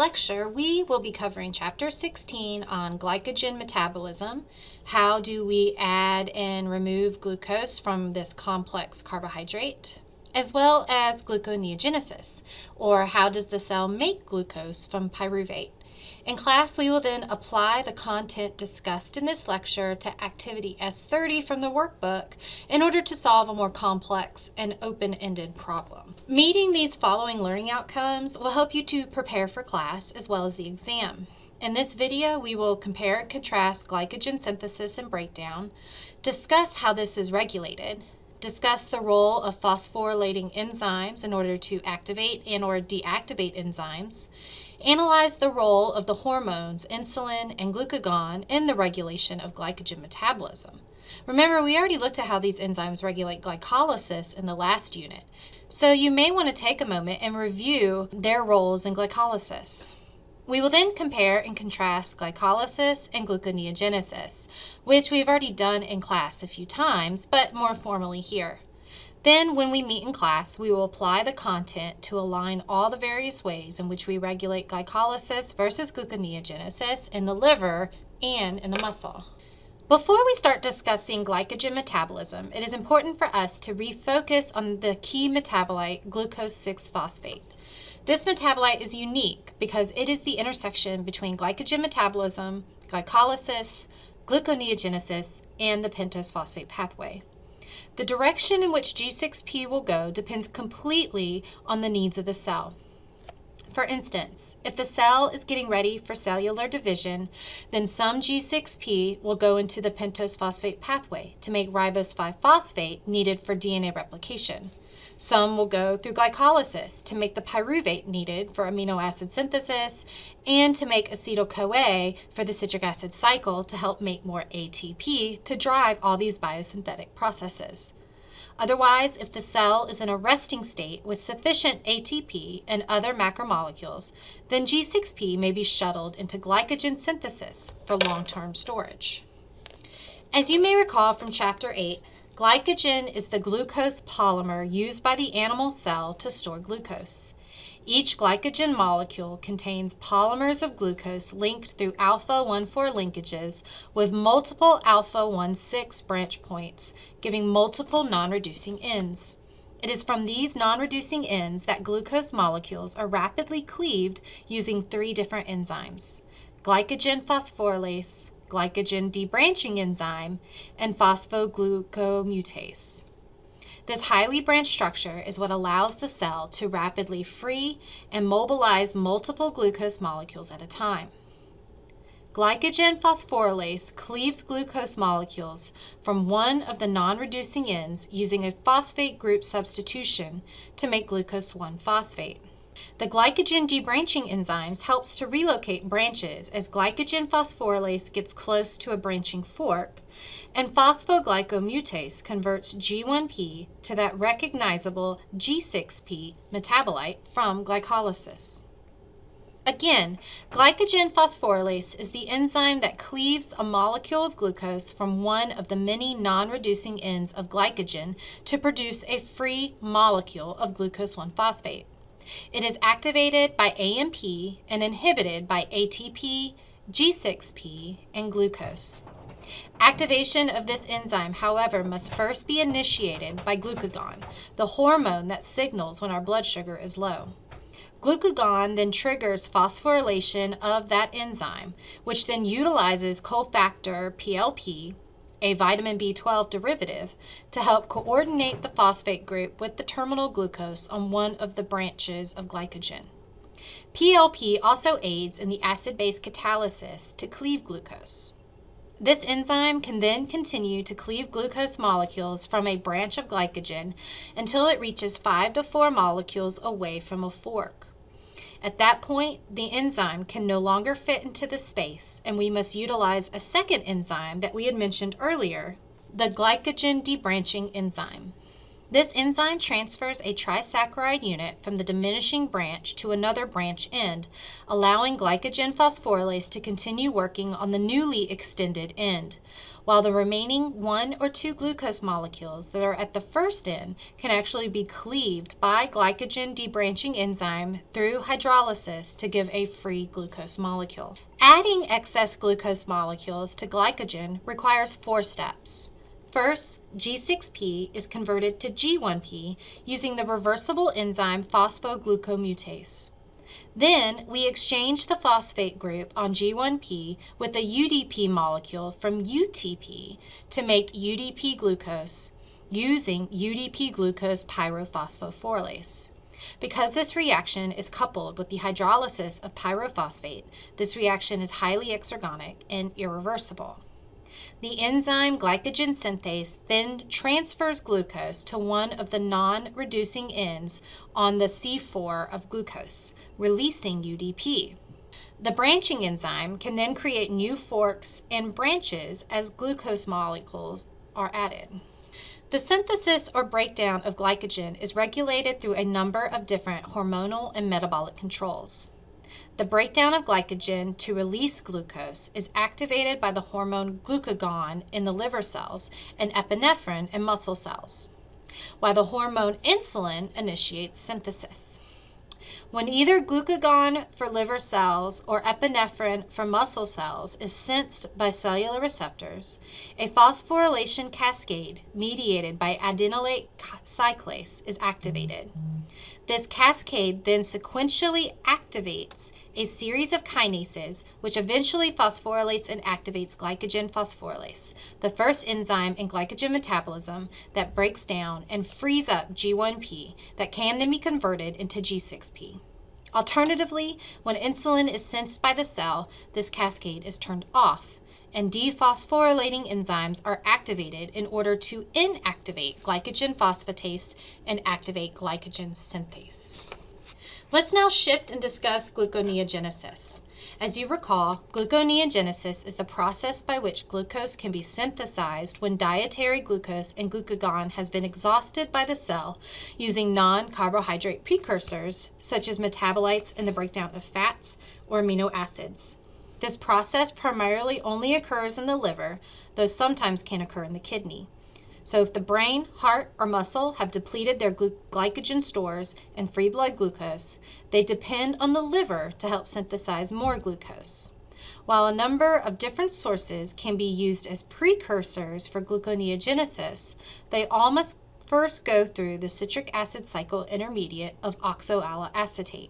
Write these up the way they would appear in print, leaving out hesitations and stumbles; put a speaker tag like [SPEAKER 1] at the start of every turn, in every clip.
[SPEAKER 1] lecture, we will be covering Chapter 16 on glycogen metabolism. How do we add and remove glucose from this complex carbohydrate? As well as gluconeogenesis, or how does the cell make glucose from pyruvate? In class, we will then apply the content discussed in this lecture to Activity S30 from the workbook in order to solve a more complex and open-ended problem. Meeting these following learning outcomes will help you to prepare for class as well as the exam. In this video, we will compare and contrast glycogen synthesis and breakdown, discuss how this is regulated, discuss the role of phosphorylating enzymes in order to activate and or deactivate enzymes, analyze the role of the hormones insulin and glucagon in the regulation of glycogen metabolism. Remember, we already looked at how these enzymes regulate glycolysis in the last unit, so you may want to take a moment and review their roles in glycolysis. We will then compare and contrast glycolysis and gluconeogenesis, which we've already done in class a few times, but more formally here. Then, when we meet in class, we will apply the content to align all the various ways in which we regulate glycolysis versus gluconeogenesis in the liver and in the muscle. Before we start discussing glycogen metabolism, it is important for us to refocus on the key metabolite, glucose 6-phosphate. This metabolite is unique because it is the intersection between glycogen metabolism, glycolysis, gluconeogenesis, and the pentose phosphate pathway. The direction in which G6P will go depends completely on the needs of the cell. For instance, if the cell is getting ready for cellular division, then some G6P will go into the pentose phosphate pathway to make ribose 5-phosphate needed for DNA replication. Some will go through glycolysis to make the pyruvate needed for amino acid synthesis and to make acetyl-CoA for the citric acid cycle to help make more ATP to drive all these biosynthetic processes. Otherwise, if the cell is in a resting state with sufficient ATP and other macromolecules, then G6P may be shuttled into glycogen synthesis for long-term storage. As you may recall from Chapter 8, glycogen is the glucose polymer used by the animal cell to store glucose. Each glycogen molecule contains polymers of glucose linked through alpha-1,4 linkages with multiple alpha-1,6 branch points, giving multiple non-reducing ends. It is from these non-reducing ends that glucose molecules are rapidly cleaved using 3 different enzymes: glycogen phosphorylase, glycogen debranching enzyme, and phosphoglucomutase. This highly branched structure is what allows the cell to rapidly free and mobilize multiple glucose molecules at a time. Glycogen phosphorylase cleaves glucose molecules from one of the non-reducing ends using a phosphate group substitution to make glucose 1-phosphate. The glycogen debranching enzymes helps to relocate branches as glycogen phosphorylase gets close to a branching fork, and phosphoglycomutase converts G1P to that recognizable G6P metabolite from glycolysis. Again, glycogen phosphorylase is the enzyme that cleaves a molecule of glucose from one of the many non-reducing ends of glycogen to produce a free molecule of glucose 1-phosphate. It is activated by AMP and inhibited by ATP, G6P, and glucose. Activation of this enzyme, however, must first be initiated by glucagon, the hormone that signals when our blood sugar is low. Glucagon then triggers phosphorylation of that enzyme, which then utilizes cofactor PLP, a vitamin B12 derivative, to help coordinate the phosphate group with the terminal glucose on one of the branches of glycogen. PLP also aids in the acid-base catalysis to cleave glucose. This enzyme can then continue to cleave glucose molecules from a branch of glycogen until it reaches 5 to 4 molecules away from a fork. At that point, the enzyme can no longer fit into the space, and we must utilize a second enzyme that we had mentioned earlier, the glycogen debranching enzyme. This enzyme transfers a trisaccharide unit from the diminishing branch to another branch end, allowing glycogen phosphorylase to continue working on the newly extended end, while the remaining 1 or 2 glucose molecules that are at the first end can actually be cleaved by glycogen debranching enzyme through hydrolysis to give a free glucose molecule. Adding excess glucose molecules to glycogen requires 4 steps. First, G6P is converted to G1P using the reversible enzyme phosphoglucomutase. Then, we exchange the phosphate group on G1P with a UDP molecule from UTP to make UDP glucose using UDP glucose pyrophosphorylase. Because this reaction is coupled with the hydrolysis of pyrophosphate, this reaction is highly exergonic and irreversible. The enzyme glycogen synthase then transfers glucose to one of the non-reducing ends on the C4 of glucose, releasing UDP. The branching enzyme can then create new forks and branches as glucose molecules are added. The synthesis or breakdown of glycogen is regulated through a number of different hormonal and metabolic controls. The breakdown of glycogen to release glucose is activated by the hormone glucagon in the liver cells and epinephrine in muscle cells, while the hormone insulin initiates synthesis. When either glucagon for liver cells or epinephrine for muscle cells is sensed by cellular receptors, a phosphorylation cascade mediated by adenylate cyclase is activated. This cascade then sequentially activates a series of kinases, which eventually phosphorylates and activates glycogen phosphorylase, the first enzyme in glycogen metabolism that breaks down and frees up G1P that can then be converted into G6P. Alternatively, when insulin is sensed by the cell, this cascade is turned off, and dephosphorylating enzymes are activated in order to inactivate glycogen phosphatase and activate glycogen synthase. Let's now shift and discuss gluconeogenesis. As you recall, gluconeogenesis is the process by which glucose can be synthesized when dietary glucose and glucagon has been exhausted by the cell using non-carbohydrate precursors such as metabolites in the breakdown of fats or amino acids. This process primarily only occurs in the liver, though sometimes can occur in the kidney. So if the brain, heart, or muscle have depleted their glycogen stores and free blood glucose, they depend on the liver to help synthesize more glucose. While a number of different sources can be used as precursors for gluconeogenesis, they all must first go through the citric acid cycle intermediate of oxaloacetate.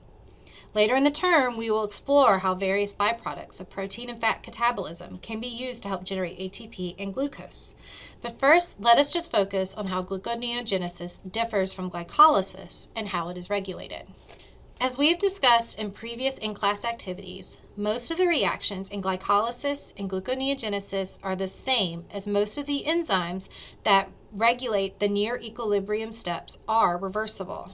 [SPEAKER 1] Later in the term, we will explore how various byproducts of protein and fat catabolism can be used to help generate ATP and glucose. But first, let us just focus on how gluconeogenesis differs from glycolysis and how it is regulated. As we have discussed in previous in-class activities, most of the reactions in glycolysis and gluconeogenesis are the same, as most of the enzymes that regulate the near equilibrium steps are reversible.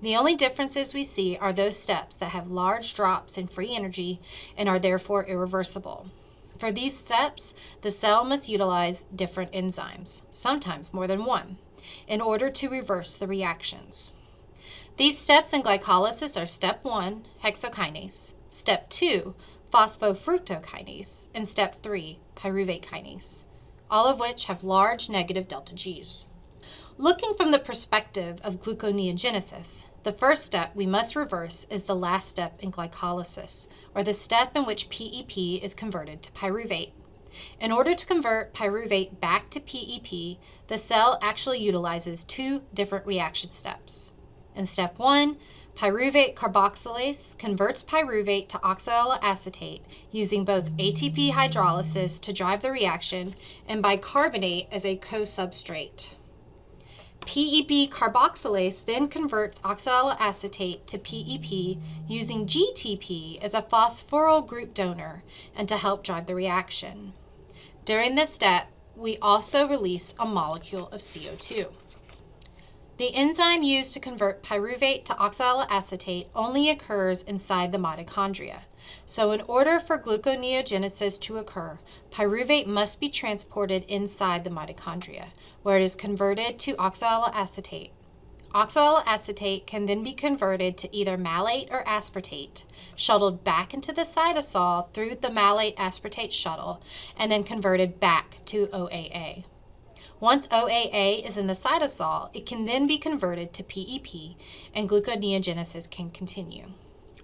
[SPEAKER 1] The only differences we see are those steps that have large drops in free energy and are therefore irreversible. For these steps, the cell must utilize different enzymes, sometimes more than one, in order to reverse the reactions. These steps in glycolysis are step 1, hexokinase, step 2, phosphofructokinase, and step 3, pyruvate kinase, all of which have large negative delta Gs. Looking from the perspective of gluconeogenesis, the first step we must reverse is the last step in glycolysis, or the step in which PEP is converted to pyruvate. In order to convert pyruvate back to PEP, the cell actually utilizes 2 different reaction steps. In step 1, pyruvate carboxylase converts pyruvate to oxaloacetate using both ATP hydrolysis to drive the reaction and bicarbonate as a co-substrate. PEP carboxylase then converts oxaloacetate to PEP using GTP as a phosphoryl group donor and to help drive the reaction. During this step, we also release a molecule of CO2. The enzyme used to convert pyruvate to oxaloacetate only occurs inside the mitochondria. So in order for gluconeogenesis to occur, pyruvate must be transported inside the mitochondria, where it is converted to oxaloacetate. Oxaloacetate can then be converted to either malate or aspartate, shuttled back into the cytosol through the malate aspartate shuttle, and then converted back to OAA. Once OAA is in the cytosol, it can then be converted to PEP, and gluconeogenesis can continue.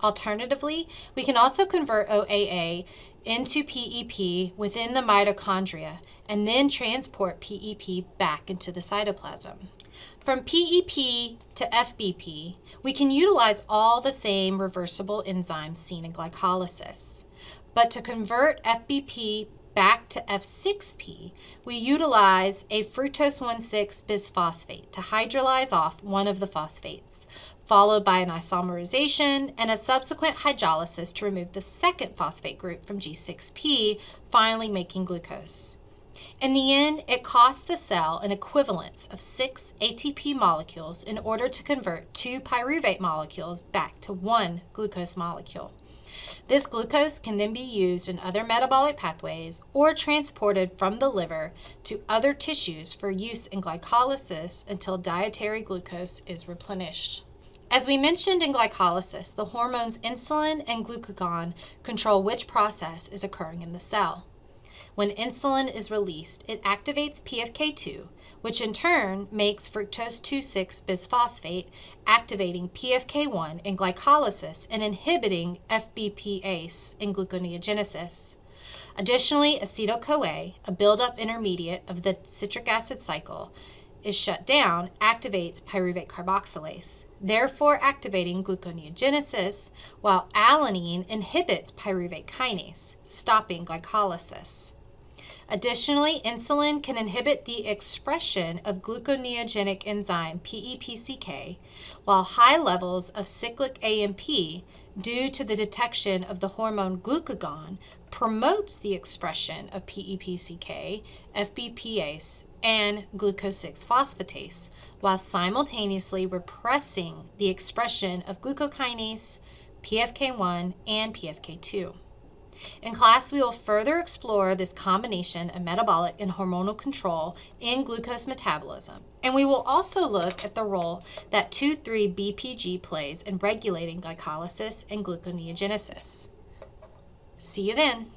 [SPEAKER 1] Alternatively, we can also convert OAA into PEP within the mitochondria and then transport PEP back into the cytoplasm. From PEP to FBP, we can utilize all the same reversible enzymes seen in glycolysis. But to convert FBP back to F6P, we utilize a fructose 1,6 bisphosphate to hydrolyze off one of the phosphates, followed by an isomerization and a subsequent hydrolysis to remove the second phosphate group from G6P, finally making glucose. In the end, it costs the cell an equivalence of 6 ATP molecules in order to convert 2 pyruvate molecules back to 1 glucose molecule. This glucose can then be used in other metabolic pathways or transported from the liver to other tissues for use in glycolysis until dietary glucose is replenished. As we mentioned in glycolysis, the hormones insulin and glucagon control which process is occurring in the cell. When insulin is released, it activates PFK2, which in turn makes fructose 2,6 bisphosphate, activating PFK1 in glycolysis and inhibiting FBPase in gluconeogenesis. Additionally, acetyl-CoA, a buildup intermediate of the citric acid cycle, is shut down, activates pyruvate carboxylase, therefore activating gluconeogenesis, while alanine inhibits pyruvate kinase, stopping glycolysis. Additionally, insulin can inhibit the expression of gluconeogenic enzyme PEPCK, while high levels of cyclic AMP, due to the detection of the hormone glucagon, promotes the expression of PEPCK, FBPase, and glucose-6-phosphatase, while simultaneously repressing the expression of glucokinase, PFK1, and PFK2. In class, we will further explore this combination of metabolic and hormonal control in glucose metabolism, and we will also look at the role that 2,3-BPG plays in regulating glycolysis and gluconeogenesis. See you then.